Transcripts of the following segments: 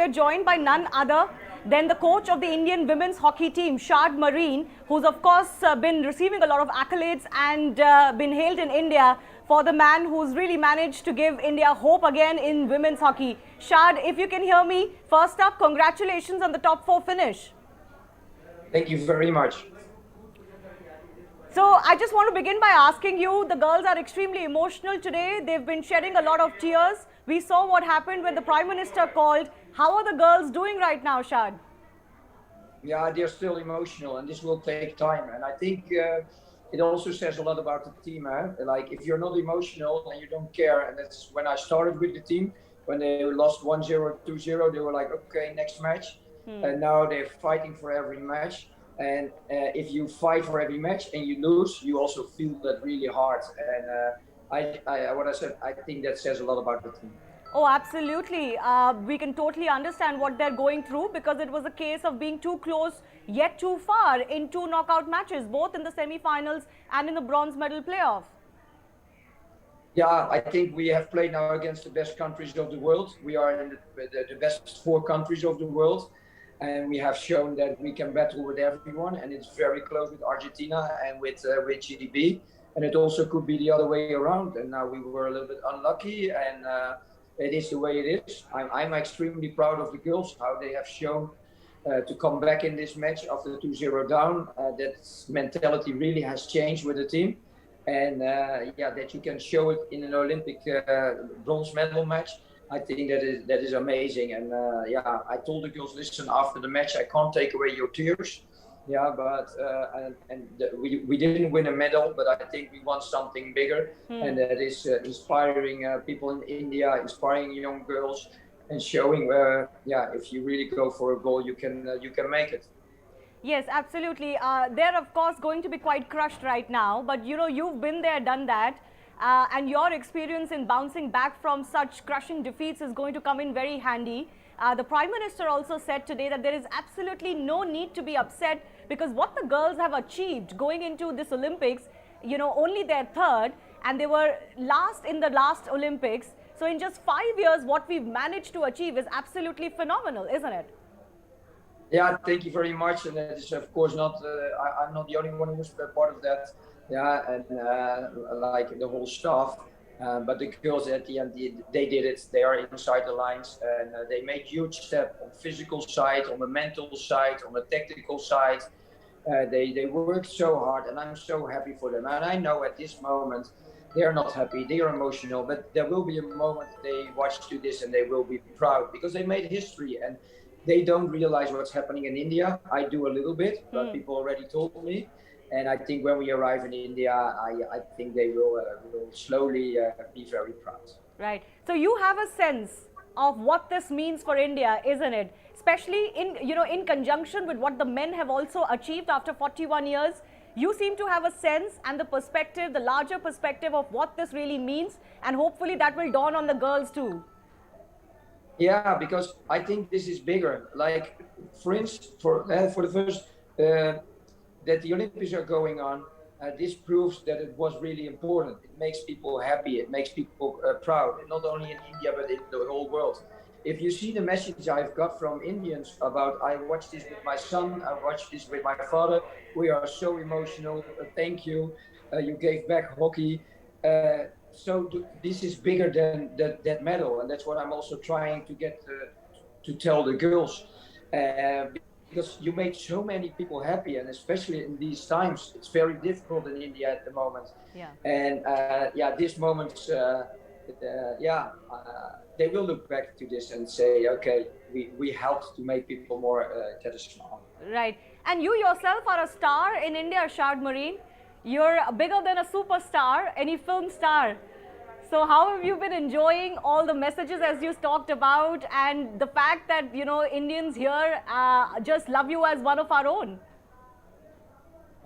we're joined by none other than the coach of the Indian women's hockey team, Sjoerd Marijne, who's of course been receiving a lot of accolades and been hailed in India for the man who's really managed to give India hope again in women's hockey. Sjoerd, if you can hear me, first up, congratulations on the top 4 finish. Thank you very much. So I just want to begin by asking you, the girls are extremely emotional today. They've been shedding a lot of tears. We saw what happened when the Prime Minister called. How are the girls doing right now, Sjoerd? Yeah, they're still emotional and this will take time. And I think it also says a lot about the team. Like if you're not emotional and you don't care, and that's when I started with the team, when they lost 1-0, 2-0, they were like, okay, next match. And now they're fighting for every match. And if you fight for every match and you lose, you also feel that really hard. And what I said, I think that says a lot about the team. Oh, absolutely. We can totally understand what they're going through, because it was a case of being too close yet too far in 2 knockout matches, both in the semi-finals and in the bronze medal playoff. Yeah, I think we have played now against the best countries of the world. We are in the best 4 countries of the world. And we have shown that we can battle with everyone, and it's very close with Argentina and with GDP. And it also could be the other way around. And now we were a little bit unlucky, and it is the way it is. I'm extremely proud of the girls, how they have shown to come back in this match after 2-0 down. That mentality really has changed with the team. And yeah, that you can show it in an Olympic bronze medal match. I think that is amazing. And yeah, I told the girls, listen, after the match, I can't take away your tears. Yeah, but we didn't win a medal, but I think we won something bigger. And that is inspiring people in India, inspiring young girls, and showing where, yeah, if you really go for a goal, you can make it. Yes, absolutely. They're of course going to be quite crushed right now, but you know, you've been there, done that. And your experience in bouncing back from such crushing defeats is going to come in very handy. The Prime Minister also said today that there is absolutely no need to be upset, because what the girls have achieved going into this Olympics, you know, only their 3rd, and they were last in the last Olympics. So in just 5 years, what we've managed to achieve is absolutely phenomenal, isn't it? Yeah, thank you very much. And that is, of course, not, I'm not the only one who's part of that. Yeah, and like the whole staff. But the girls at the end, they did it. They are inside the lines, and they made huge steps on physical side, on the mental side, on the tactical side. They worked so hard, and I'm so happy for them. And I know at this moment, they are not happy, they are emotional, but there will be a moment they watch to this and they will be proud, because they made history. And they don't realize what's happening in India. I do a little bit, but people already told me. And I think when we arrive in India, I think they will slowly be very proud. Right. So you have a sense of what this means for India, isn't it? Especially in conjunction with what the men have also achieved after 41 years. You seem to have a sense and the perspective, the larger perspective of what this really means, and hopefully that will dawn on the girls too. Yeah, because I think this is bigger. Like, for instance, for the first, that the Olympics are going on, this proves that it was really important. It makes people happy. It makes people proud, not only in India, but in the whole world. If you see the message I've got from Indians about, I watched this with my son, I watched this with my father, we are so emotional, thank you, you gave back hockey. So this is bigger than that medal, and that's what I'm also trying to get to tell the girls. Because you made so many people happy, and especially in these times, it's very difficult in India at the moment. Yeah. And yeah, these moments, they will look back to this and say, okay, we helped to make people more satisfied. Right. And you yourself are a star in India, Sjoerd Marijne. You're bigger than a superstar, any film star. So how have you been enjoying all the messages as you talked about, and the fact that, you know, Indians here just love you as one of our own?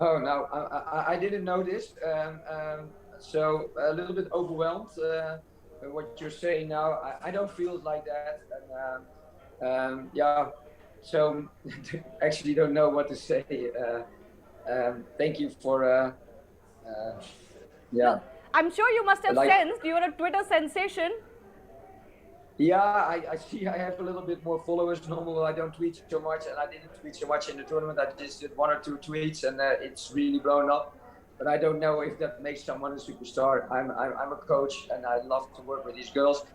Oh, no, I didn't know this. So a little bit overwhelmed what you're saying now. I don't feel like that. And yeah, so actually don't know what to say. Thank you for, yeah. I'm sure you must have sensed you're a Twitter sensation. Yeah, I see I have a little bit more followers. Normally I don't tweet so much, and I didn't tweet so much in the tournament. I just did one or two tweets, and it's really blown up. But I don't know if that makes someone a superstar. I'm a coach, and I love to work with these girls.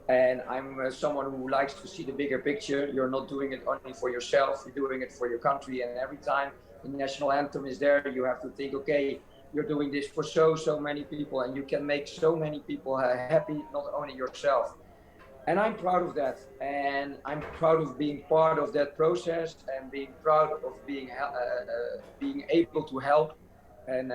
And I'm someone who likes to see the bigger picture. You're not doing it only for yourself, you're doing it for your country. And every time the national anthem is there, you have to think, okay, you're doing this for so many people, and you can make so many people happy, not only yourself. And I'm proud of that, and I'm proud of being part of that process, and being proud of being able to help and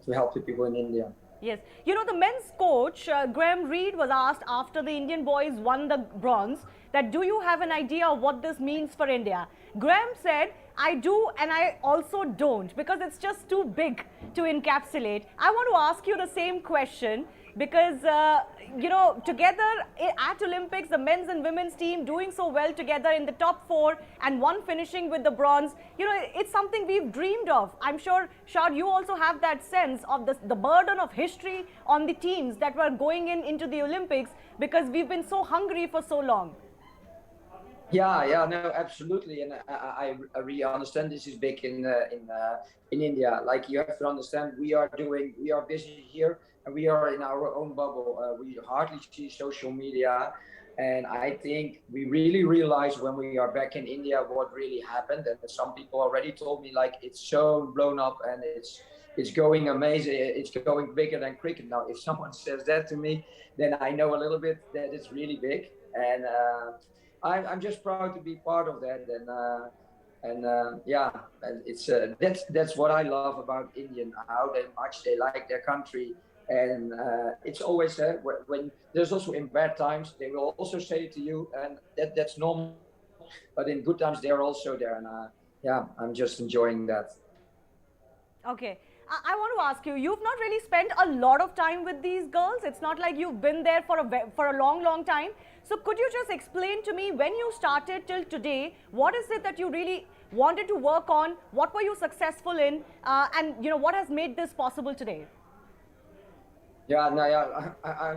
to help the people in India. Yes. You know, the men's coach, Graham Reed, was asked after the Indian boys won the bronze that do you have an idea of what this means for India? Graham said, I do and I also don't, because it's just too big to encapsulate. I want to ask you the same question because, you know, together at Olympics, the men's and women's team doing so well together in the top 4 and one finishing with the bronze, you know, it's something we've dreamed of. I'm sure, Sjoerd, you also have that sense of the burden of history on the teams that were going into the Olympics because we've been so hungry for so long. Yeah, no, absolutely, and I really understand this is big in India. Like you have to understand, we are busy here, and we are in our own bubble. We hardly see social media, and I think we really realize when we are back in India what really happened. And some people already told me like it's so blown up and it's going amazing. It's going bigger than cricket now. If someone says that to me, then I know a little bit that it's really big. And I'm just proud to be part of that, and yeah, and it's that's what I love about Indian, how much they like their country, and it's always when there's also in bad times they will also say it to you, and that's normal, but in good times they're also there, and yeah, I'm just enjoying that. Okay. I want to ask you, you've not really spent a lot of time with these girls. It's not like you've been there for a long time. So could you just explain to me when you started till today, what is it that you really wanted to work on? What were you successful in? And you know, what has made this possible today? Yeah, no, yeah,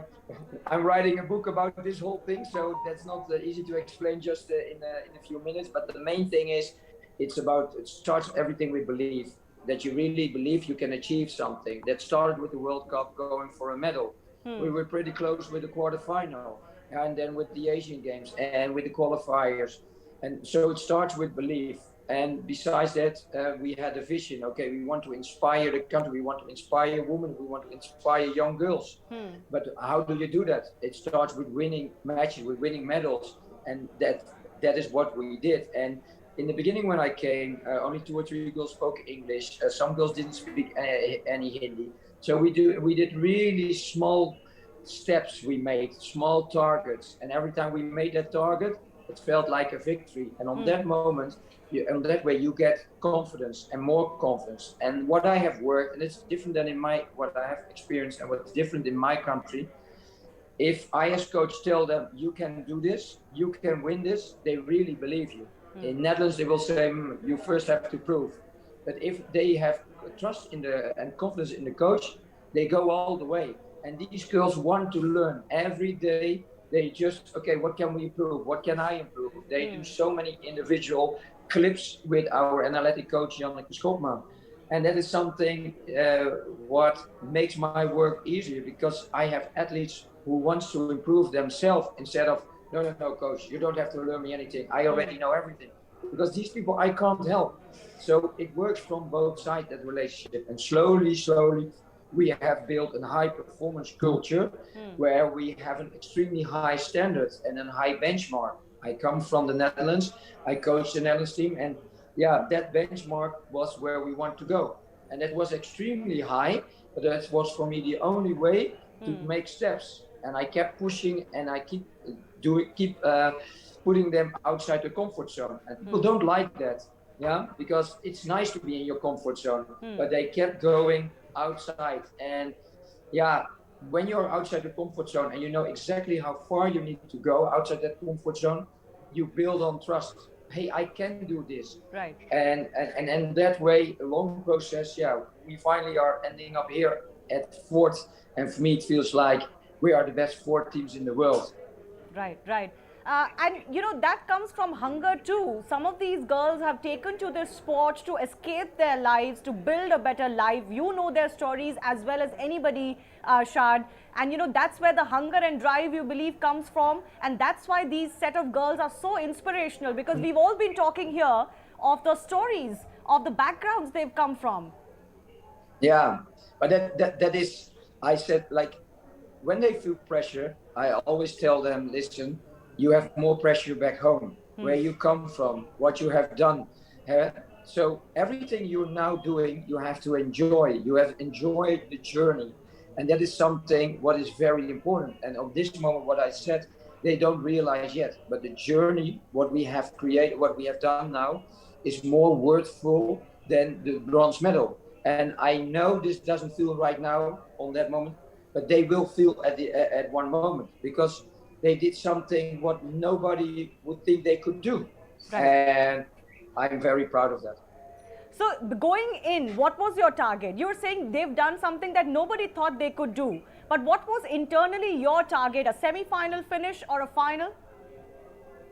I'm writing a book about this whole thing, so that's not easy to explain just in a few minutes. But the main thing is, it starts everything with belief, that you really believe you can achieve something. That started with the World Cup, going for a medal. We were pretty close with the quarterfinal, and then with the Asian Games and with the qualifiers. And so it starts with belief. And besides that, we had a vision. Okay, we want to inspire the country. We want to inspire women. We want to inspire young girls. But how do you do that? It starts with winning matches, with winning medals, and that is what we did. And in the beginning, when I came, only 2 or 3 girls spoke English. Some girls didn't speak any Hindi. So we did really small steps. We made small targets, and every time we made that target, it felt like a victory. And on that moment, on that way, you get confidence and more confidence. And what I have worked, and it's different than what I have experienced, and what's different in my country. If I as coach tell them you can do this, you can win this, they really believe you. In Netherlands, they will say you first have to prove. But if they have trust and confidence in the coach, they go all the way. And these girls want to learn every day. They just, okay, what can we improve? What can I improve? They do so many individual clips with our analytic coach, Janneke Schopman. And that is something what makes my work easier, because I have athletes who wants to improve themselves instead of, no, coach, you don't have to learn me anything. I already know everything. Because these people I can't help. So it works from both sides, that relationship. And slowly, we have built a high performance culture where we have an extremely high standard and a high benchmark. I come from the Netherlands. I coached the Netherlands team, and yeah, that benchmark was where we want to go. And that was extremely high, but that was for me the only way to make steps. And I kept pushing, and I keep putting them outside the comfort zone. And people don't like that, yeah, because it's nice to be in your comfort zone, but they kept going outside. And yeah, when you're outside the comfort zone and you know exactly how far you need to go outside that comfort zone, you build on trust. Hey, I can do this. Right. And that way, a long process, yeah, we finally are ending up here at fourth. And for me, it feels like we are the best 4 teams in the world. Right, right. And you know, that comes from hunger too. Some of these girls have taken to this sport to escape their lives, to build a better life. You know their stories as well as anybody, Sjoerd. And you know, that's where the hunger and drive you believe comes from. And that's why these set of girls are so inspirational, because we've all been talking here of the stories, of the backgrounds they've come from. Yeah, but that is, I said, like, when they feel pressure, I always tell them, listen, you have more pressure back home, where you come from, what you have done. So everything you're now doing, you have to enjoy. You have enjoyed the journey. And that is something what is very important. And of this moment, what I said, they don't realize yet. But the journey, what we have created, what we have done now, is more worthful than the bronze medal. And I know this doesn't feel right now on that moment, but they will feel at one moment, because they did something what nobody would think they could do. Right. And I'm very proud of that. So going in, what was your target? You were saying they've done something that nobody thought they could do. But what was internally your target? A semi-final finish or a final?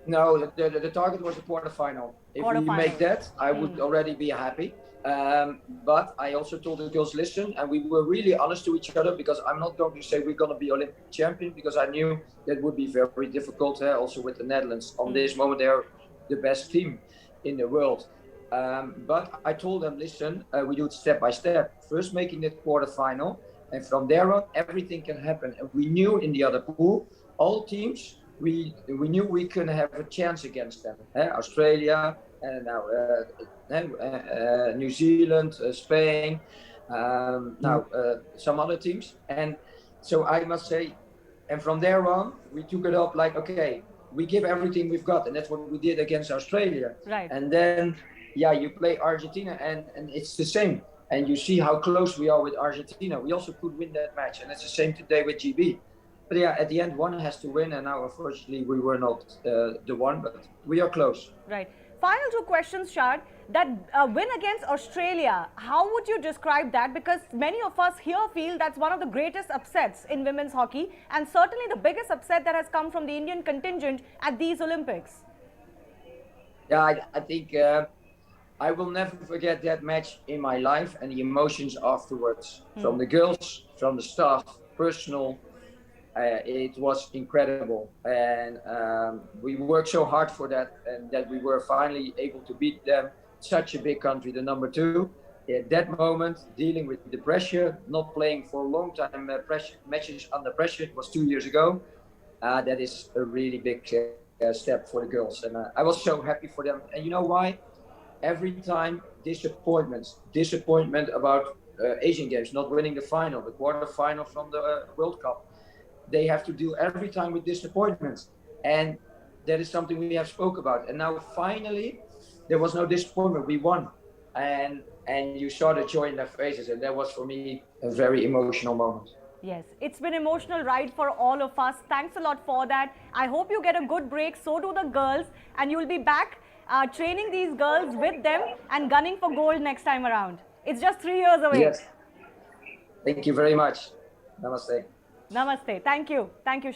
No, the target was a quarterfinal. If we make that, I would already be happy. But I also told the girls, listen, and we were really honest to each other, because I'm not going to say we're going to be Olympic champion, because I knew that would be very difficult, also with the Netherlands. On this moment, they're the best team in the world. But I told them, listen, we do it step by step. First making that quarterfinal, and from there on, everything can happen. And we knew in the other pool, all teams, we knew we couldn't have a chance against them. Australia, and now New Zealand, Spain, now some other teams. And so I must say, and from there on, we took it up like, okay, we give everything we've got. And that's what we did against Australia. Right. And then, yeah, you play Argentina, and it's the same. And you see how close we are with Argentina. We also could win that match. And it's the same today with GB. But yeah, at the end, one has to win. And now, unfortunately, we were not the one, but we are close. Right. Final two questions, Sjoerd. That win against Australia, how would you describe that? Because many of us here feel that's one of the greatest upsets in women's hockey, and certainly the biggest upset that has come from the Indian contingent at these Olympics. Yeah, I think I will never forget that match in my life, and the emotions afterwards from the girls, from the staff, personal. It was incredible, and we worked so hard for that, and that we were finally able to beat them. Such a big country, the number 2. At that moment, dealing with the pressure, not playing for a long time, matches under pressure. It was 2 years ago. That is a really big step for the girls, and I was so happy for them. And you know why? Every time disappointment about Asian Games, not winning the final, the quarterfinal from the World Cup. They have to deal every time with disappointments, and that is something we have spoke about. And now finally, there was no disappointment. We won, and you saw the joy in their faces, and that was for me a very emotional moment. Yes, it's been an emotional ride for all of us. Thanks a lot for that. I hope you get a good break. So do the girls, and you'll be back training these girls with them and gunning for gold next time around. It's just 3 years away. Yes. Thank you very much. Namaste. Namaste. Thank you. Thank you.